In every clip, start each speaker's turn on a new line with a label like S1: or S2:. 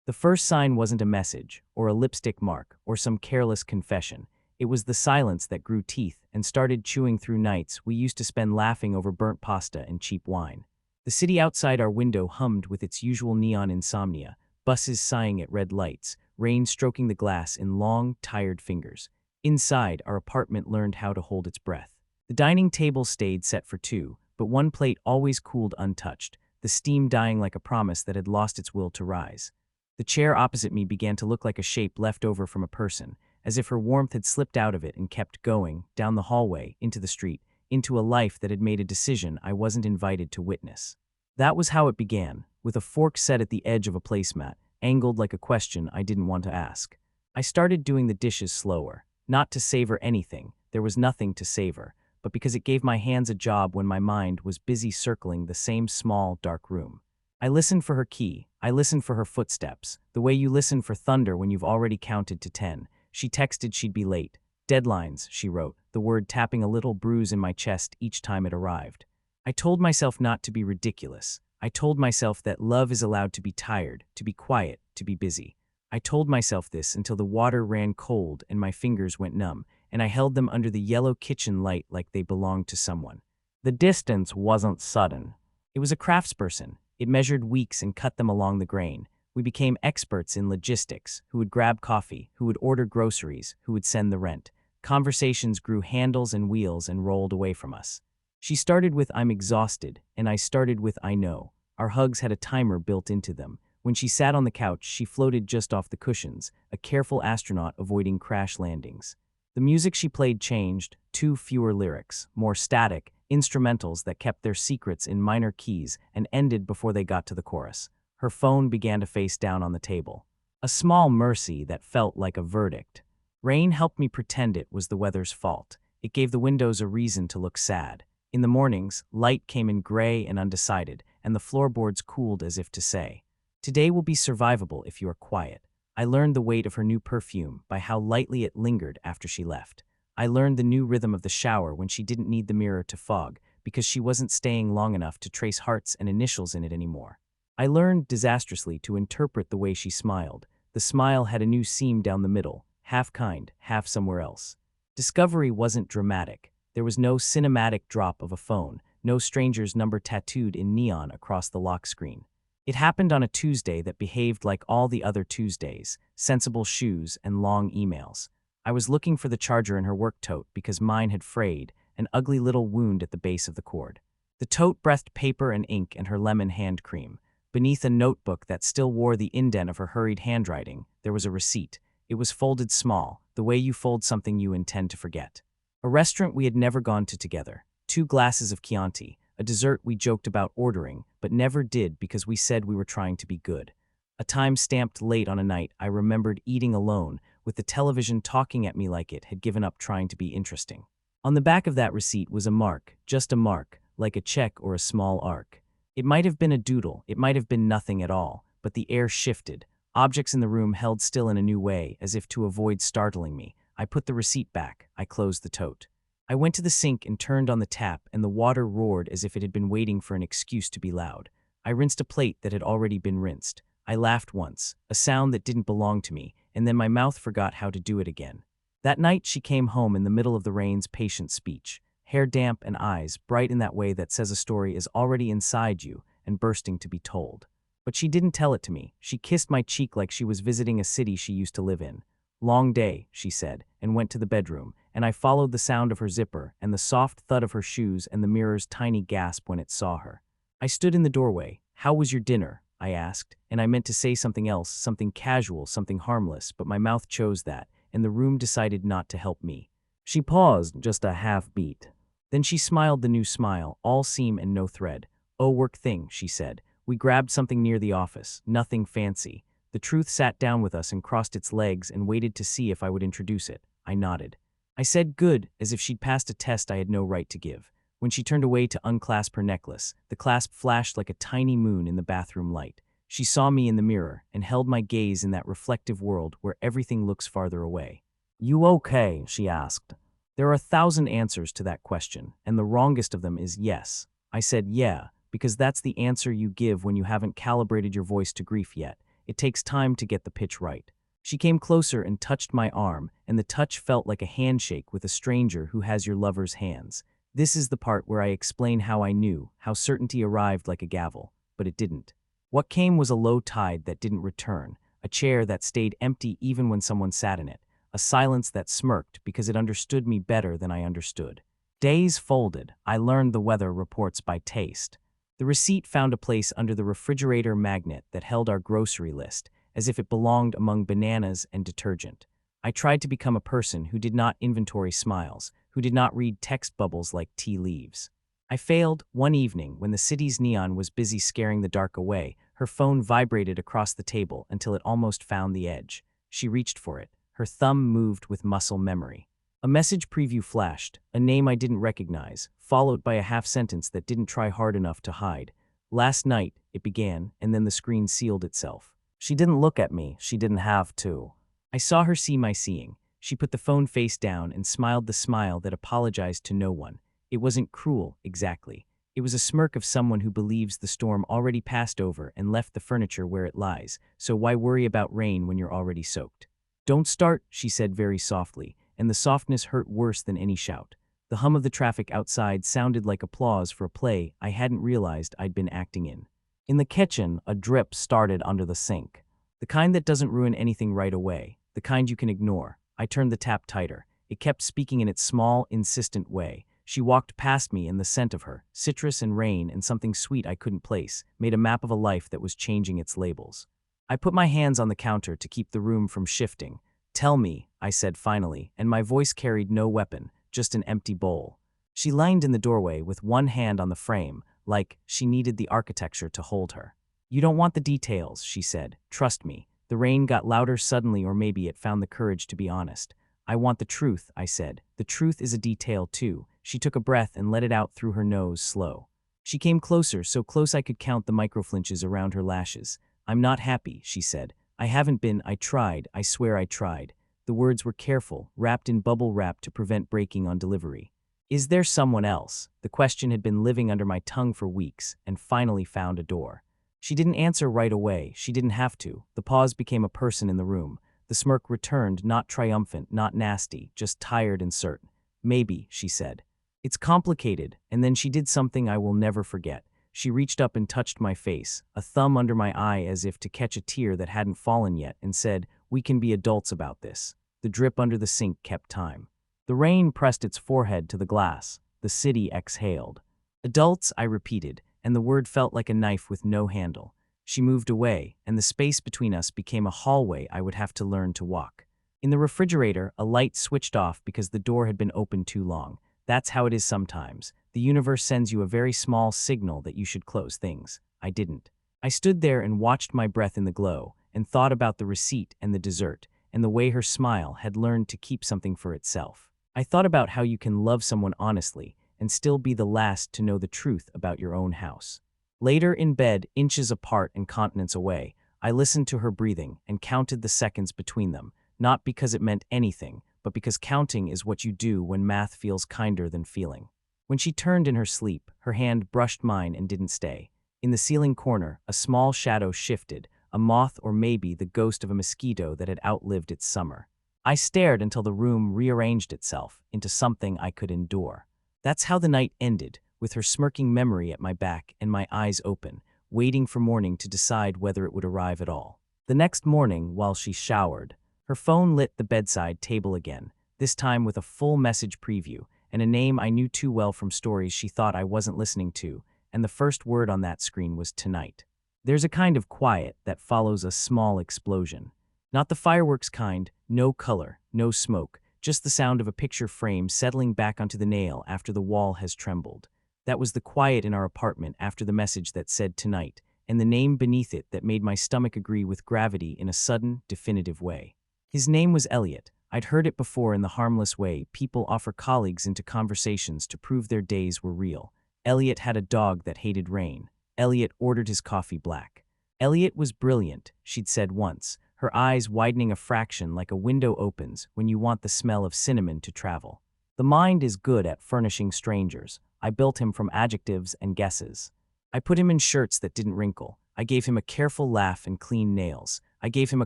S1: The first sign wasn't a message, or a lipstick mark, or some careless confession. It was the silence that grew teeth and started chewing through nights we used to spend laughing over burnt pasta and cheap wine. The city outside our window hummed with its usual neon insomnia, buses sighing at red lights, rain stroking the glass in long, tired fingers. Inside, our apartment learned how to hold its breath. The dining table stayed set for two, but one plate always cooled untouched, the steam dying like a promise that had lost its will to rise. The chair opposite me began to look like a shape left over from a person, as if her warmth had slipped out of it and kept going, down the hallway, into the street, into a life that had made a decision I wasn't invited to witness. That was how it began, with a fork set at the edge of a placemat, angled like a question I didn't want to ask. I started doing the dishes slower, not to savor anything, there was nothing to savor, but because it gave my hands a job when my mind was busy circling the same small, dark room. I listened for her key, I listened for her footsteps, the way you listen for thunder when you've already counted to 10. She texted she'd be late. Deadlines, she wrote, the word tapping a little bruise in my chest each time it arrived. I told myself not to be ridiculous. I told myself that love is allowed to be tired, to be quiet, to be busy. I told myself this until the water ran cold and my fingers went numb, and I held them under the yellow kitchen light like they belonged to someone. The distance wasn't sudden. It was a craftsperson. It measured weeks and cut them along the grain. We became experts in logistics, who would grab coffee, who would order groceries, who would send the rent. Conversations grew handles and wheels and rolled away from us. She started with "I'm exhausted," and I started with "I know." Our hugs had a timer built into them. When she sat on the couch, she floated just off the cushions, a careful astronaut avoiding crash landings. The music she played changed, too fewer lyrics, more static, instrumentals that kept their secrets in minor keys and ended before they got to the chorus. Her phone began to face down on the table. A small mercy that felt like a verdict. Rain helped me pretend it was the weather's fault. It gave the windows a reason to look sad. In the mornings, light came in gray and undecided, and the floorboards cooled as if to say, "Today will be survivable if you are quiet." I learned the weight of her new perfume by how lightly it lingered after she left. I learned the new rhythm of the shower when she didn't need the mirror to fog, because she wasn't staying long enough to trace hearts and initials in it anymore. I learned, disastrously, to interpret the way she smiled. The smile had a new seam down the middle, half kind, half somewhere else. Discovery wasn't dramatic. There was no cinematic drop of a phone, no stranger's number tattooed in neon across the lock screen. It happened on a Tuesday that behaved like all the other Tuesdays, sensible shoes and long emails. I was looking for the charger in her work tote because mine had frayed, an ugly little wound at the base of the cord. The tote breathed paper and ink and her lemon hand cream. Beneath a notebook that still wore the indent of her hurried handwriting, there was a receipt. It was folded small, the way you fold something you intend to forget. A restaurant we had never gone to together. 2 glasses of Chianti, a dessert we joked about ordering, but never did because we said we were trying to be good. A time stamped late on a night I remembered eating alone, with the television talking at me like it had given up trying to be interesting. On the back of that receipt was a mark, just a mark, like a check or a small arc. It might have been a doodle, it might have been nothing at all, but the air shifted. Objects in the room held still in a new way, as if to avoid startling me. I put the receipt back, I closed the tote. I went to the sink and turned on the tap, and the water roared as if it had been waiting for an excuse to be loud. I rinsed a plate that had already been rinsed. I laughed once, a sound that didn't belong to me, and then my mouth forgot how to do it again. That night she came home in the middle of the rain's patient speech, hair damp and eyes bright in that way that says a story is already inside you and bursting to be told. But she didn't tell it to me. She kissed my cheek like she was visiting a city she used to live in. "Long day," she said, and went to the bedroom, and I followed the sound of her zipper and the soft thud of her shoes and the mirror's tiny gasp when it saw her. I stood in the doorway. "How was your dinner?" I asked, and I meant to say something else, something casual, something harmless, but my mouth chose that, and the room decided not to help me. She paused just a half beat. Then she smiled the new smile, all seam and no thread. "Oh, work thing," she said. "We grabbed something near the office, nothing fancy." The truth sat down with us and crossed its legs and waited to see if I would introduce it. I nodded. I said good, as if she'd passed a test I had no right to give. When she turned away to unclasp her necklace, the clasp flashed like a tiny moon in the bathroom light. She saw me in the mirror and held my gaze in that reflective world where everything looks farther away. "You okay?" she asked. There are 1,000 answers to that question, and the wrongest of them is yes. I said yeah, because that's the answer you give when you haven't calibrated your voice to grief yet. It takes time to get the pitch right. She came closer and touched my arm, and the touch felt like a handshake with a stranger who has your lover's hands. This is the part where I explain how I knew, how certainty arrived like a gavel, but it didn't. What came was a low tide that didn't return, a chair that stayed empty even when someone sat in it, a silence that smirked because it understood me better than I understood. Days folded. I learned the weather reports by taste. The receipt found a place under the refrigerator magnet that held our grocery list, as if it belonged among bananas and detergent. I tried to become a person who did not inventory smiles, who did not read text bubbles like tea leaves. I failed. One evening, when the city's neon was busy scaring the dark away, her phone vibrated across the table until it almost found the edge. She reached for it. Her thumb moved with muscle memory. A message preview flashed, a name I didn't recognize, followed by a half sentence that didn't try hard enough to hide. Last night, it began, and then the screen sealed itself. She didn't look at me. She didn't have to. I saw her see my seeing. She put the phone face down and smiled the smile that apologized to no one. It wasn't cruel, exactly. It was a smirk of someone who believes the storm already passed over and left the furniture where it lies, so why worry about rain when you're already soaked? "Don't start," she said very softly, and the softness hurt worse than any shout. The hum of the traffic outside sounded like applause for a play I hadn't realized I'd been acting in. In the kitchen, a drip started under the sink. The kind that doesn't ruin anything right away, the kind you can ignore. I turned the tap tighter. It kept speaking in its small, insistent way. She walked past me, and the scent of her, citrus and rain and something sweet I couldn't place, made a map of a life that was changing its labels. I put my hands on the counter to keep the room from shifting. "Tell me," I said finally, and my voice carried no weapon, just an empty bowl. She leaned in the doorway with one hand on the frame, like she needed the architecture to hold her. "You don't want the details," she said. "Trust me." The rain got louder suddenly, or maybe it found the courage to be honest. "I want the truth," I said. "The truth is a detail too." She took a breath and let it out through her nose, slow. She came closer, so close I could count the microflinches around her lashes. "I'm not happy," she said. "I haven't been. I tried. I swear I tried." The words were careful, wrapped in bubble wrap to prevent breaking on delivery. "Is there someone else?" The question had been living under my tongue for weeks, and finally found a door. She didn't answer right away. She didn't have to. The pause became a person in the room. The smirk returned, not triumphant, not nasty, just tired and certain. "Maybe," she said. "It's complicated." And then she did something I will never forget. She reached up and touched my face, a thumb under my eye as if to catch a tear that hadn't fallen yet, and said, "We can be adults about this." The drip under the sink kept time. The rain pressed its forehead to the glass. The city exhaled. "Adults," I repeated, and the word felt like a knife with no handle. She moved away, and the space between us became a hallway I would have to learn to walk. In the refrigerator, a light switched off because the door had been open too long. That's how it is sometimes. The universe sends you a very small signal that you should close things. I didn't. I stood there and watched my breath in the glow, and thought about the receipt and the dessert, and the way her smile had learned to keep something for itself. I thought about how you can love someone honestly and still be the last to know the truth about your own house. Later in bed, inches apart and continents away, I listened to her breathing and counted the seconds between them, not because it meant anything, but because counting is what you do when math feels kinder than feeling. When she turned in her sleep, her hand brushed mine and didn't stay. In the ceiling corner, a small shadow shifted, a moth or maybe the ghost of a mosquito that had outlived its summer. I stared until the room rearranged itself into something I could endure. That's how the night ended, with her smirking memory at my back and my eyes open, waiting for morning to decide whether it would arrive at all. The next morning, while she showered, her phone lit the bedside table again, this time with a full message preview, and a name I knew too well from stories she thought I wasn't listening to, and the first word on that screen was tonight. There's a kind of quiet that follows a small explosion. Not the fireworks kind, no color, no smoke, just the sound of a picture frame settling back onto the nail after the wall has trembled. That was the quiet in our apartment after the message that said tonight, and the name beneath it that made my stomach agree with gravity in a sudden, definitive way. His name was Elliot. I'd heard it before in the harmless way people offer colleagues into conversations to prove their days were real. Elliot had a dog that hated rain. Elliot ordered his coffee black. Elliot was brilliant, she'd said once, her eyes widening a fraction like a window opens when you want the smell of cinnamon to travel. The mind is good at furnishing strangers. I built him from adjectives and guesses. I put him in shirts that didn't wrinkle. I gave him a careful laugh and clean nails. I gave him a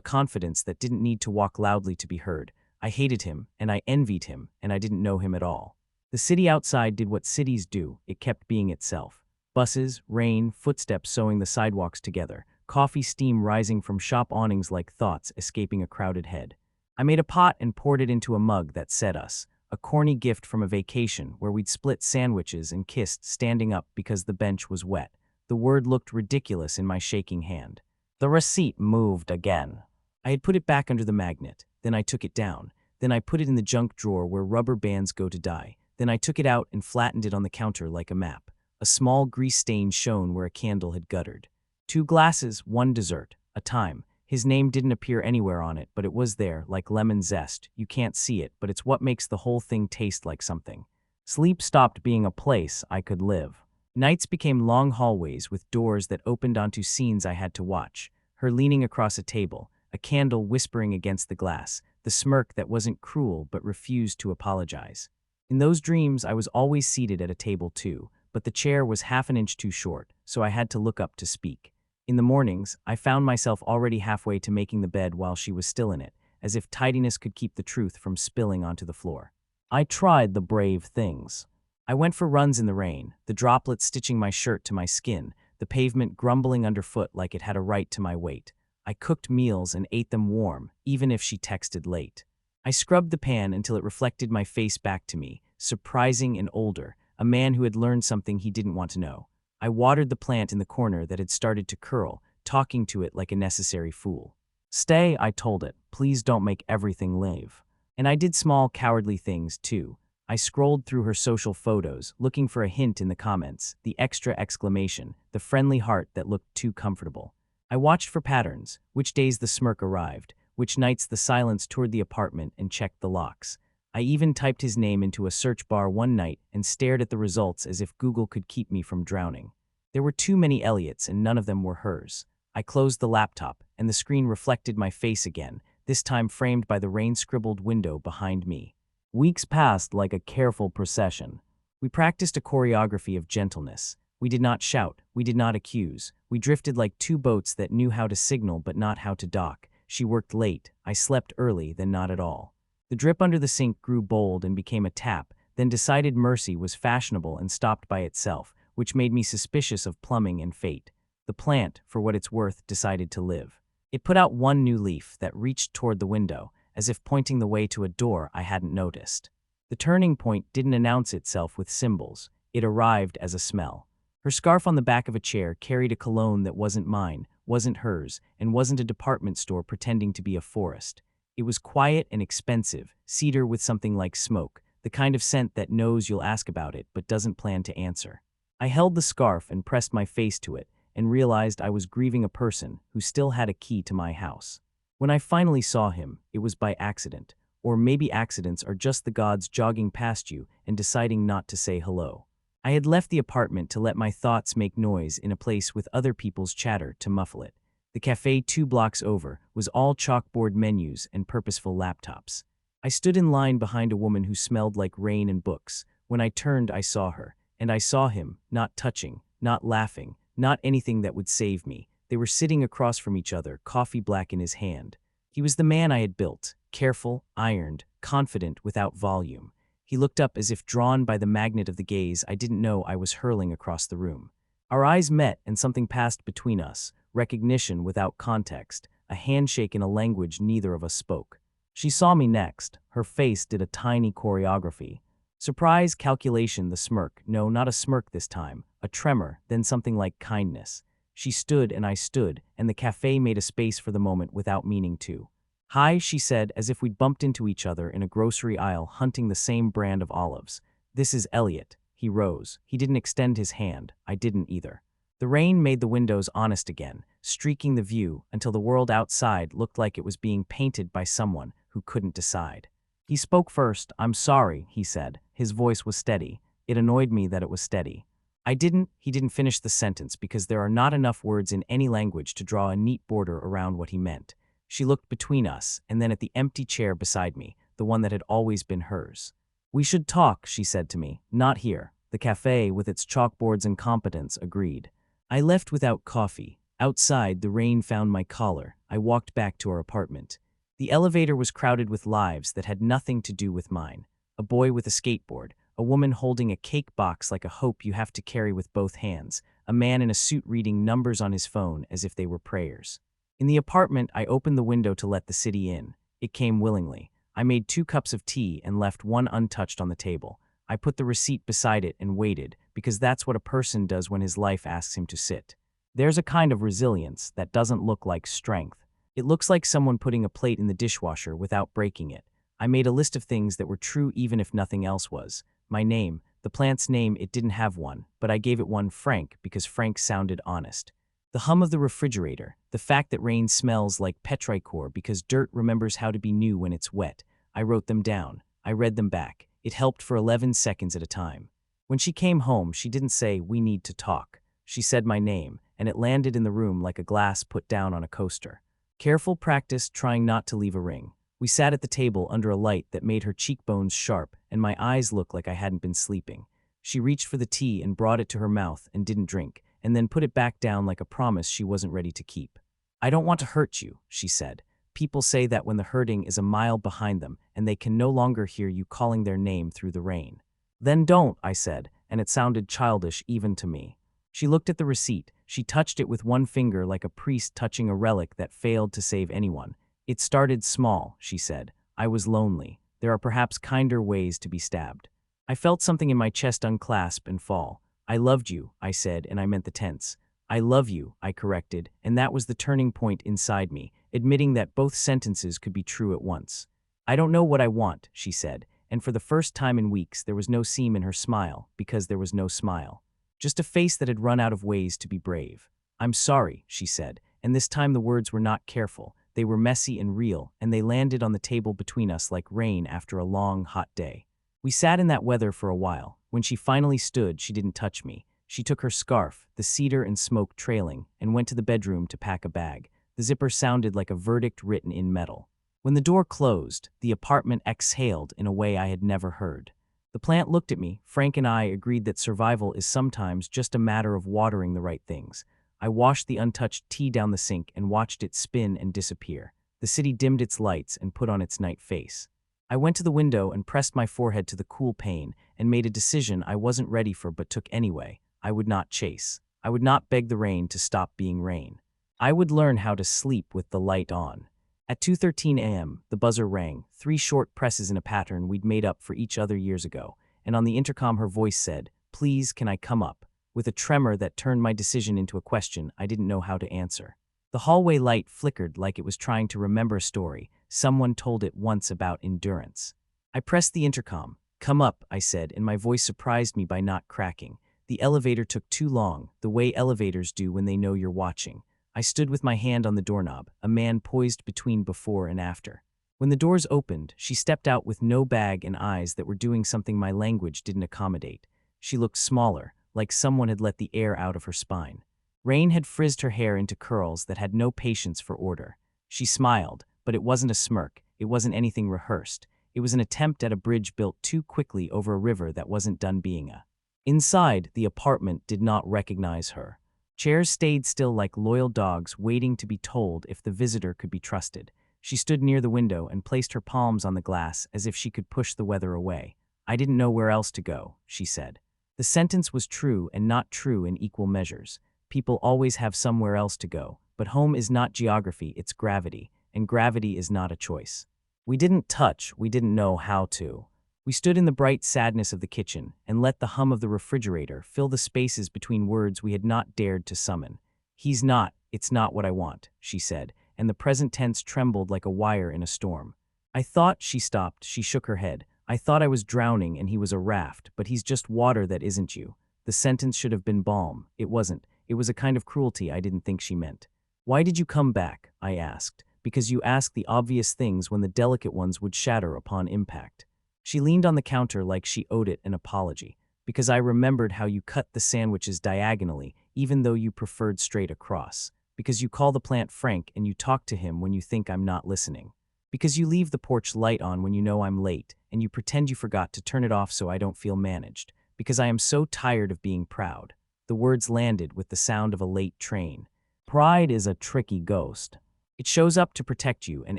S1: confidence that didn't need to walk loudly to be heard. I hated him, and I envied him, and I didn't know him at all. The city outside did what cities do. It kept being itself. Buses, rain, footsteps sewing the sidewalks together, coffee steam rising from shop awnings like thoughts escaping a crowded head. I made a pot and poured it into a mug that said us, a corny gift from a vacation where we'd split sandwiches and kissed standing up because the bench was wet. The word looked ridiculous in my shaking hand. The receipt moved again. I had put it back under the magnet. Then I took it down. Then I put it in the junk drawer where rubber bands go to die. Then I took it out and flattened it on the counter like a map. A small grease stain shone where a candle had guttered. 2 glasses, 1 dessert, a time. His name didn't appear anywhere on it, but it was there, like lemon zest. You can't see it, but it's what makes the whole thing taste like something. Sleep stopped being a place I could live. Nights became long hallways with doors that opened onto scenes I had to watch. Her leaning across a table, a candle whispering against the glass, the smirk that wasn't cruel but refused to apologize. In those dreams, I was always seated at a table too, but the chair was half an inch too short, so I had to look up to speak. In the mornings, I found myself already halfway to making the bed while she was still in it, as if tidiness could keep the truth from spilling onto the floor. I tried the brave things. I went for runs in the rain, the droplets stitching my shirt to my skin, the pavement grumbling underfoot like it had a right to my weight. I cooked meals and ate them warm, even if she texted late. I scrubbed the pan until it reflected my face back to me, surprising and older, a man who had learned something he didn't want to know. I watered the plant in the corner that had started to curl, talking to it like a necessary fool. Stay, I told it. Please don't make everything live. And I did small, cowardly things, too. I scrolled through her social photos, looking for a hint in the comments, the extra exclamation, the friendly heart that looked too comfortable. I watched for patterns, which days the smirk arrived, which nights the silence toured the apartment and checked the locks. I even typed his name into a search bar one night and stared at the results as if Google could keep me from drowning. There were too many Elliots and none of them were hers. I closed the laptop, and the screen reflected my face again, this time framed by the rain-scribbled window behind me. Weeks passed like a careful procession. We practiced a choreography of gentleness. We did not shout, we did not accuse. We drifted like 2 boats that knew how to signal but not how to dock. She worked late, I slept early, then not at all. The drip under the sink grew bold and became a tap, then decided mercy was fashionable and stopped by itself, which made me suspicious of plumbing and fate. The plant, for what it's worth, decided to live. It put out 1 new leaf that reached toward the window, as if pointing the way to a door I hadn't noticed. The turning point didn't announce itself with symbols. It arrived as a smell. Her scarf on the back of a chair carried a cologne that wasn't mine, wasn't hers, and wasn't a department store pretending to be a forest. It was quiet and expensive, cedar with something like smoke, the kind of scent that knows you'll ask about it but doesn't plan to answer. I held the scarf and pressed my face to it, and realized I was grieving a person who still had a key to my house. When I finally saw him, it was by accident, or maybe accidents are just the gods jogging past you and deciding not to say hello. I had left the apartment to let my thoughts make noise in a place with other people's chatter to muffle it. The cafe 2 blocks over was all chalkboard menus and purposeful laptops. I stood in line behind a woman who smelled like rain and books. When I turned, I saw her, and I saw him, not touching, not laughing, not anything that would save me. They were sitting across from each other, coffee black in his hand. He was the man I had built, careful, ironed, confident without volume. He looked up as if drawn by the magnet of the gaze I didn't know I was hurling across the room. Our eyes met and something passed between us, recognition without context, a handshake in a language neither of us spoke. She saw me next. Her face did a tiny choreography. Surprise, calculation, the smirk. No, not a smirk this time. A tremor, then something like kindness. She stood and I stood, and the cafe made a space for the moment without meaning to. Hi, she said, as if we'd bumped into each other in a grocery aisle hunting the same brand of olives. This is Elliot. He rose. He didn't extend his hand. I didn't either. The rain made the windows honest again, streaking the view until the world outside looked like it was being painted by someone who couldn't decide. He spoke first. I'm sorry, he said. His voice was steady. It annoyed me that it was steady. He didn't finish the sentence because there are not enough words in any language to draw a neat border around what he meant. She looked between us and then at the empty chair beside me, the one that had always been hers. We should talk, she said to me. Not here. The cafe, with its chalkboards and competence, agreed. I left without coffee. Outside, the rain found my collar. I walked back to our apartment. The elevator was crowded with lives that had nothing to do with mine. A boy with a skateboard, a woman holding a cake box like a hope you have to carry with both hands, a man in a suit reading numbers on his phone as if they were prayers. In the apartment, I opened the window to let the city in. It came willingly. I made 2 cups of tea and left one untouched on the table. I put the receipt beside it and waited, because that's what a person does when his life asks him to sit. There's a kind of resilience that doesn't look like strength. It looks like someone putting a plate in the dishwasher without breaking it. I made a list of things that were true even if nothing else was. My name, the plant's name, it didn't have one, but I gave it one, Frank, because Frank sounded honest. The hum of the refrigerator, the fact that rain smells like petrichor because dirt remembers how to be new when it's wet. I wrote them down. I read them back. It helped for 11 seconds at a time. When she came home, she didn't say, "We need to talk." She said my name, and it landed in the room like a glass put down on a coaster. Careful practice trying not to leave a ring. We sat at the table under a light that made her cheekbones sharp, and my eyes looked like I hadn't been sleeping. She reached for the tea and brought it to her mouth and didn't drink, and then put it back down like a promise she wasn't ready to keep. "I don't want to hurt you," she said. "People say that when the hurting is a mile behind them and they can no longer hear you calling their name through the rain." "Then don't," I said, and it sounded childish even to me. She looked at the receipt. She touched it with one finger like a priest touching a relic that failed to save anyone. "It started small," she said. "I was lonely. There are perhaps kinder ways to be stabbed." I felt something in my chest unclasp and fall. "I loved you," I said, and I meant the tense. "I love you," I corrected, and that was the turning point inside me, admitting that both sentences could be true at once. "I don't know what I want," she said, and for the first time in weeks there was no seam in her smile, because there was no smile. Just a face that had run out of ways to be brave. "I'm sorry," she said, and this time the words were not careful. They were messy and real, and they landed on the table between us like rain after a long, hot day. We sat in that weather for a while. When she finally stood, she didn't touch me. She took her scarf, the cedar and smoke trailing, and went to the bedroom to pack a bag. The zipper sounded like a verdict written in metal. When the door closed, the apartment exhaled in a way I had never heard. The plant looked at me. Frank and I agreed that survival is sometimes just a matter of watering the right things. I washed the untouched tea down the sink and watched it spin and disappear. The city dimmed its lights and put on its night face. I went to the window and pressed my forehead to the cool pane and made a decision I wasn't ready for but took anyway. I would not chase. I would not beg the rain to stop being rain. I would learn how to sleep with the light on. At 2:13 a.m., the buzzer rang, 3 short presses in a pattern we'd made up for each other years ago, and on the intercom her voice said, "Please, can I come up?" With a tremor that turned my decision into a question I didn't know how to answer. The hallway light flickered like it was trying to remember a story. Someone told it once about endurance. I pressed the intercom. "Come up," I said, and my voice surprised me by not cracking. The elevator took too long, the way elevators do when they know you're watching. I stood with my hand on the doorknob, a man poised between before and after. When the doors opened, she stepped out with no bag and eyes that were doing something my language didn't accommodate. She looked smaller, like someone had let the air out of her spine. Rain had frizzed her hair into curls that had no patience for order. She smiled, but it wasn't a smirk. It wasn't anything rehearsed. It was an attempt at a bridge built too quickly over a river that wasn't done being a. Inside, the apartment did not recognize her. Chairs stayed still like loyal dogs waiting to be told if the visitor could be trusted. She stood near the window and placed her palms on the glass as if she could push the weather away. "I didn't know where else to go," she said. The sentence was true and not true in equal measures. People always have somewhere else to go, but home is not geography, it's gravity, and gravity is not a choice. We didn't touch, we didn't know how to. We stood in the bright sadness of the kitchen and let the hum of the refrigerator fill the spaces between words we had not dared to summon. It's not what I want," she said, and the present tense trembled like a wire in a storm. "I thought," she stopped, she shook her head. "I thought I was drowning and he was a raft, but he's just water that isn't you." The sentence should have been balm. It wasn't. It was a kind of cruelty I didn't think she meant. "Why did you come back?" I asked. "Because you asked the obvious things when the delicate ones would shatter upon impact." She leaned on the counter like she owed it an apology. "Because I remembered how you cut the sandwiches diagonally, even though you preferred straight across. Because you call the plant Frank and you talk to him when you think I'm not listening. Because you leave the porch light on when you know I'm late, and you pretend you forgot to turn it off so I don't feel managed. Because I am so tired of being proud." The words landed with the sound of a late train. Pride is a tricky ghost. It shows up to protect you and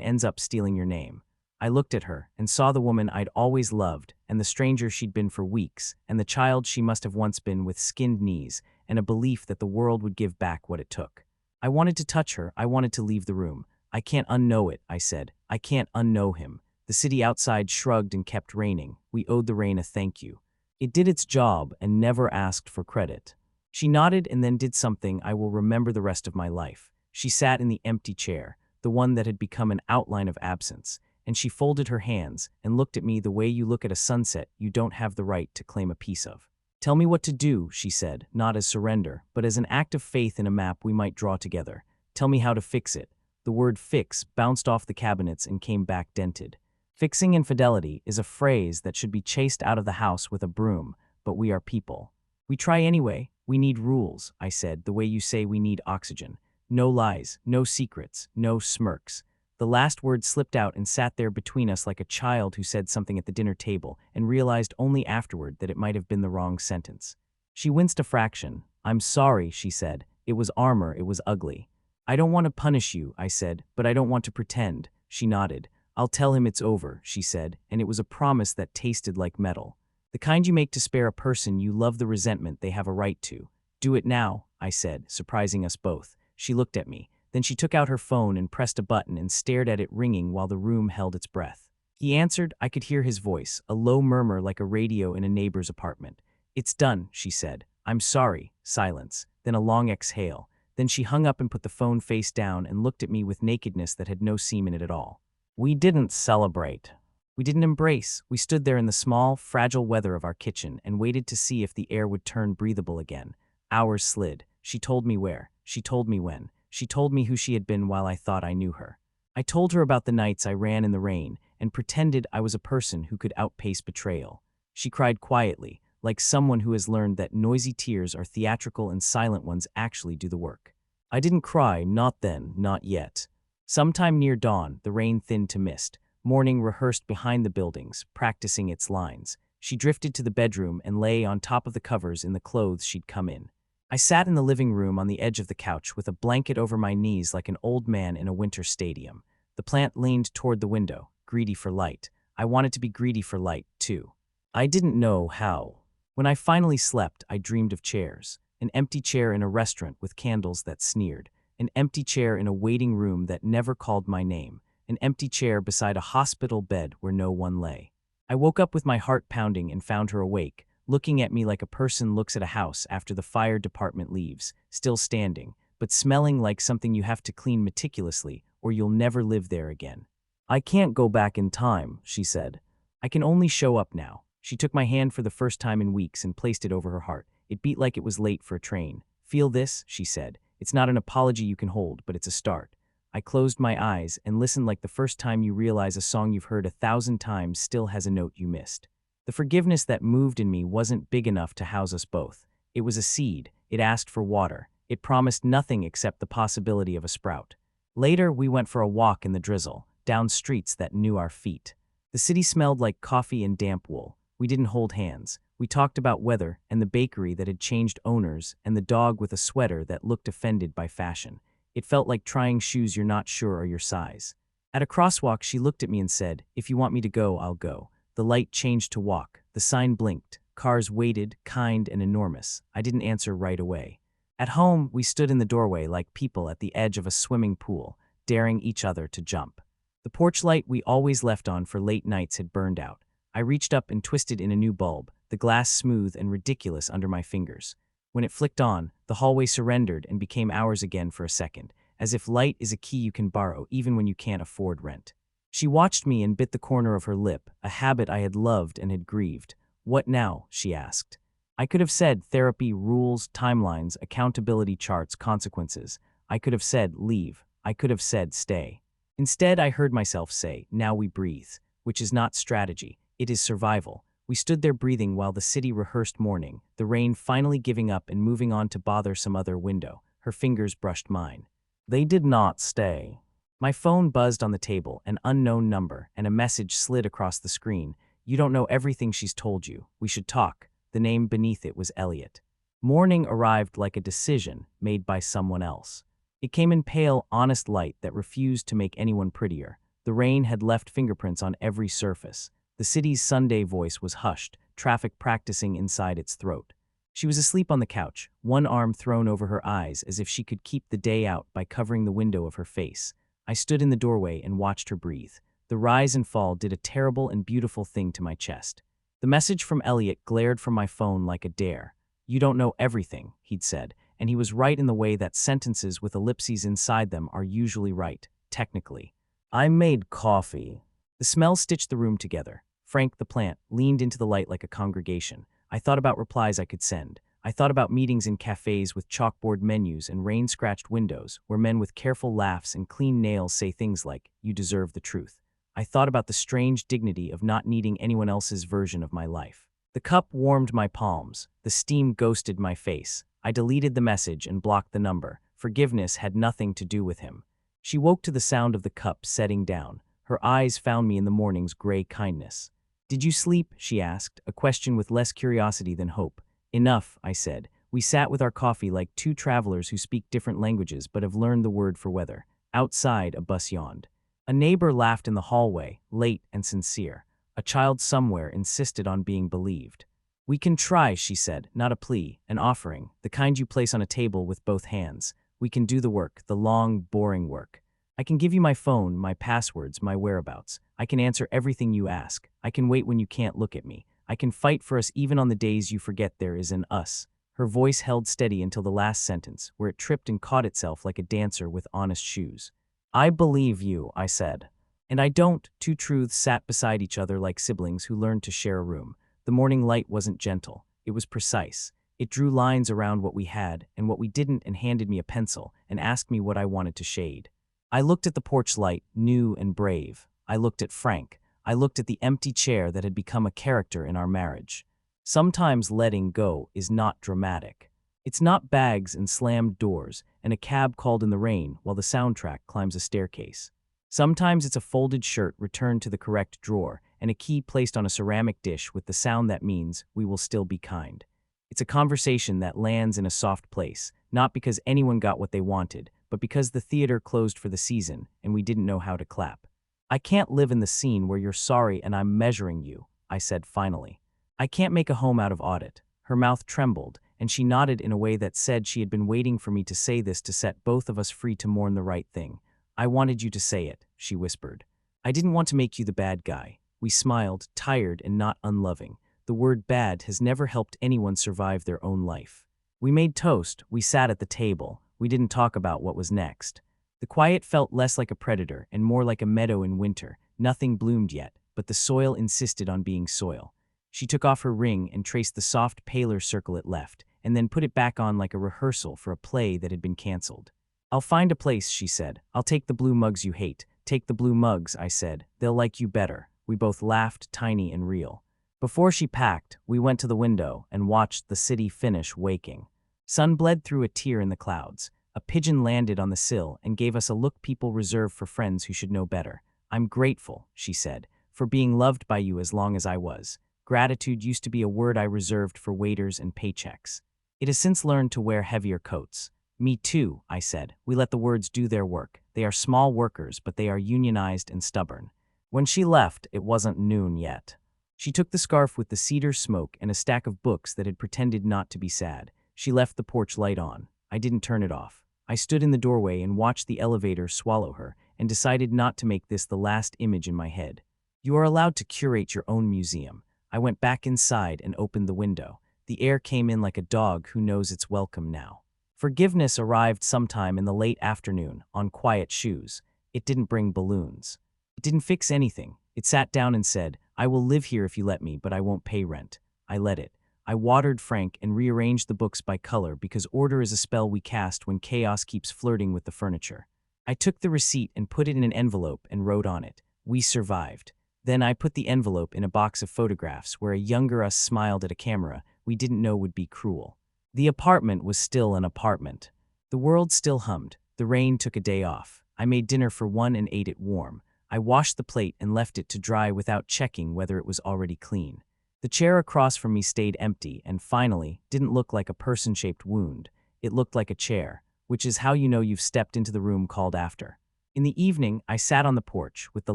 S1: ends up stealing your name. I looked at her and saw the woman I'd always loved, and the stranger she'd been for weeks, and the child she must have once been with skinned knees, and a belief that the world would give back what it took. I wanted to touch her, I wanted to leave the room. I can't unknow it, I said. I can't unknow him. The city outside shrugged and kept raining. We owed the rain a thank you. It did its job and never asked for credit. She nodded and then did something I will remember the rest of my life. She sat in the empty chair, the one that had become an outline of absence, and she folded her hands and looked at me the way you look at a sunset you don't have the right to claim a piece of. Tell me what to do, she said, not as surrender, but as an act of faith in a map we might draw together. Tell me how to fix it. The word fix bounced off the cabinets and came back dented. Fixing infidelity is a phrase that should be chased out of the house with a broom, but we are people. We try anyway. We need rules, I said, the way you say we need oxygen. No lies, no secrets, no smirks. The last word slipped out and sat there between us like a child who said something at the dinner table and realized only afterward that it might have been the wrong sentence. She winced a fraction. I'm sorry, she said. It was armor, it was ugly. I don't want to punish you, I said, but I don't want to pretend. She nodded. I'll tell him it's over, she said, and it was a promise that tasted like metal. The kind you make to spare a person you love the resentment they have a right to. Do it now, I said, surprising us both. She looked at me. Then she took out her phone and pressed a button and stared at it ringing while the room held its breath. He answered. I could hear his voice, a low murmur like a radio in a neighbor's apartment. It's done, she said. I'm sorry. Silence. Then a long exhale. Then she hung up and put the phone face down and looked at me with nakedness that had no seam in it at all. We didn't celebrate. We didn't embrace. We stood there in the small, fragile weather of our kitchen and waited to see if the air would turn breathable again. Hours slid. She told me where. She told me when. She told me who she had been while I thought I knew her. I told her about the nights I ran in the rain and pretended I was a person who could outpace betrayal. She cried quietly, like someone who has learned that noisy tears are theatrical and silent ones actually do the work. I didn't cry, not then, not yet. Sometime near dawn, the rain thinned to mist. Morning rehearsed behind the buildings, practicing its lines. She drifted to the bedroom and lay on top of the covers in the clothes she'd come in. I sat in the living room on the edge of the couch with a blanket over my knees like an old man in a winter stadium. The plant leaned toward the window, greedy for light. I wanted to be greedy for light, too. I didn't know how. When I finally slept, I dreamed of chairs. An empty chair in a restaurant with candles that sneered. An empty chair in a waiting room that never called my name. An empty chair beside a hospital bed where no one lay. I woke up with my heart pounding and found her awake, looking at me like a person looks at a house after the fire department leaves, still standing, but smelling like something you have to clean meticulously or you'll never live there again. I can't go back in time, she said. I can only show up now. She took my hand for the first time in weeks and placed it over her heart. It beat like it was late for a train. Feel this, she said. It's not an apology you can hold, but it's a start. I closed my eyes and listened like the first time you realize a song you've heard 1,000 times still has a note you missed. The forgiveness that moved in me wasn't big enough to house us both. It was a seed. It asked for water. It promised nothing except the possibility of a sprout. Later, we went for a walk in the drizzle, down streets that knew our feet. The city smelled like coffee and damp wool. We didn't hold hands. We talked about weather and the bakery that had changed owners and the dog with a sweater that looked offended by fashion. It felt like trying shoes you're not sure are your size. At a crosswalk, she looked at me and said, "If you want me to go, I'll go." The light changed to walk. The sign blinked. Cars waited, kind and enormous. I didn't answer right away. At home, we stood in the doorway like people at the edge of a swimming pool, daring each other to jump. The porch light we always left on for late nights had burned out. I reached up and twisted in a new bulb, the glass smooth and ridiculous under my fingers. When it flicked on, the hallway surrendered and became ours again for a second, as if light is a key you can borrow even when you can't afford rent. She watched me and bit the corner of her lip, a habit I had loved and had grieved. "What now?" she asked. I could have said therapy, rules, timelines, accountability charts, consequences. I could have said leave. I could have said stay. Instead, I heard myself say, "Now we breathe," which is not strategy. It is survival. We stood there breathing while the city rehearsed morning, the rain finally giving up and moving on to bother some other window. Her fingers brushed mine. They did not stay. My phone buzzed on the table, an unknown number, and a message slid across the screen. "You don't know everything she's told you. We should talk." The name beneath it was Elliot. Morning arrived like a decision made by someone else. It came in pale, honest light that refused to make anyone prettier. The rain had left fingerprints on every surface. The city's Sunday voice was hushed, traffic practicing inside its throat. She was asleep on the couch, one arm thrown over her eyes as if she could keep the day out by covering the window of her face. I stood in the doorway and watched her breathe. The rise and fall did a terrible and beautiful thing to my chest. The message from Elliot glared from my phone like a dare. "You don't know everything," he'd said, and he was right in the way that sentences with ellipses inside them are usually right, technically. I made coffee. The smell stitched the room together. Frank, the plant, leaned into the light like a congregation. I thought about replies I could send. I thought about meetings in cafes with chalkboard menus and rain-scratched windows, where men with careful laughs and clean nails say things like, "You deserve the truth." I thought about the strange dignity of not needing anyone else's version of my life. The cup warmed my palms. The steam ghosted my face. I deleted the message and blocked the number. Forgiveness had nothing to do with him. She woke to the sound of the cup setting down. Her eyes found me in the morning's gray kindness. "Did you sleep?" she asked, a question with less curiosity than hope. "Enough," I said. We sat with our coffee like two travelers who speak different languages but have learned the word for weather. Outside, a bus yawned. A neighbor laughed in the hallway, late and sincere. A child somewhere insisted on being believed. "We can try," she said, not a plea, an offering, the kind you place on a table with both hands. "We can do the work, the long, boring work. I can give you my phone, my passwords, my whereabouts. I can answer everything you ask. I can wait when you can't look at me. I can fight for us even on the days you forget there is an us." Her voice held steady until the last sentence, where it tripped and caught itself like a dancer with honest shoes. "I believe you," I said. "And I don't." Two truths sat beside each other like siblings who learned to share a room. The morning light wasn't gentle. It was precise. It drew lines around what we had and what we didn't and handed me a pencil and asked me what I wanted to shade. I looked at the porch light, new and brave. I looked at Frank. I looked at the empty chair that had become a character in our marriage. Sometimes letting go is not dramatic. It's not bags and slammed doors and a cab called in the rain while the soundtrack climbs a staircase. Sometimes it's a folded shirt returned to the correct drawer and a key placed on a ceramic dish with the sound that means we will still be kind. It's a conversation that lands in a soft place, not because anyone got what they wanted, but because the theater closed for the season and we didn't know how to clap. "I can't live in the scene where you're sorry and I'm measuring you," I said finally. "I can't make a home out of audit." Her mouth trembled, and she nodded in a way that said she had been waiting for me to say this to set both of us free to mourn the right thing. "I wanted you to say it," she whispered. "I didn't want to make you the bad guy." We smiled, tired and not unloving. The word bad has never helped anyone survive their own life. We made toast. We sat at the table. We didn't talk about what was next. The quiet felt less like a predator and more like a meadow in winter. Nothing bloomed yet, but the soil insisted on being soil. She took off her ring and traced the soft, paler circle it left, and then put it back on like a rehearsal for a play that had been canceled. "I'll find a place," she said. "I'll take the blue mugs you hate." "Take the blue mugs," I said. "They'll like you better." We both laughed, tiny and real. Before she packed, we went to the window and watched the city finish waking. Sun bled through a tear in the clouds. A pigeon landed on the sill and gave us a look people reserve for friends who should know better. "I'm grateful," she said, "for being loved by you as long as I was." Gratitude used to be a word I reserved for waiters and paychecks. It has since learned to wear heavier coats. "Me too," I said. We let the words do their work. They are small workers, but they are unionized and stubborn. When she left, it wasn't noon yet. She took the scarf with the cedar smoke and a stack of books that had pretended not to be sad. She left the porch light on. I didn't turn it off. I stood in the doorway and watched the elevator swallow her and decided not to make this the last image in my head. You are allowed to curate your own museum. I went back inside and opened the window. The air came in like a dog who knows it's welcome now. Forgiveness arrived sometime in the late afternoon, on quiet shoes. It didn't bring balloons. It didn't fix anything. It sat down and said, "I will live here if you let me, but I won't pay rent." I let it. I watered Frank and rearranged the books by color because order is a spell we cast when chaos keeps flirting with the furniture. I took the receipt and put it in an envelope and wrote on it, "We survived." Then I put the envelope in a box of photographs where a younger us smiled at a camera we didn't know would be cruel. The apartment was still an apartment. The world still hummed. The rain took a day off. I made dinner for one and ate it warm. I washed the plate and left it to dry without checking whether it was already clean. The chair across from me stayed empty and finally didn't look like a person-shaped wound. It looked like a chair. which is how you know you've stepped into the room called after. In the evening, I sat on the porch with the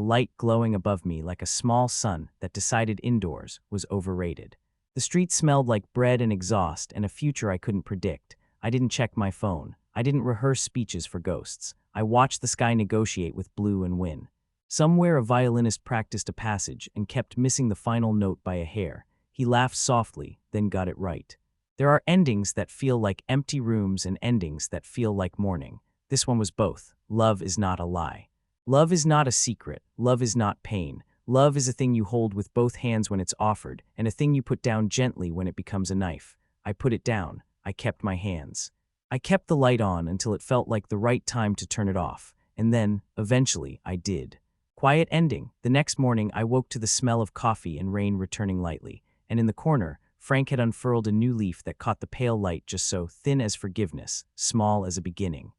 S1: light glowing above me like a small sun that decided indoors was overrated. The street smelled like bread and exhaust and a future I couldn't predict. I didn't check my phone. I didn't rehearse speeches for ghosts. I watched the sky negotiate with blue and win. Somewhere a violinist practiced a passage and kept missing the final note by a hair. He laughed softly, then got it right. There are endings that feel like empty rooms and endings that feel like morning. This one was both. Love is not a lie. Love is not a secret. Love is not pain. Love is a thing you hold with both hands when it's offered, and a thing you put down gently when it becomes a knife. I put it down. I kept my hands. I kept the light on until it felt like the right time to turn it off, and then, eventually, I did. Quiet ending. The next morning, I woke to the smell of coffee and rain returning lightly, and in the corner, Frank had unfurled a new leaf that caught the pale light just so thin as forgiveness, small as a beginning.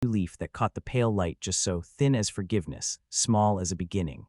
S1: New leaf that caught the pale light just so thin as forgiveness, small as a beginning.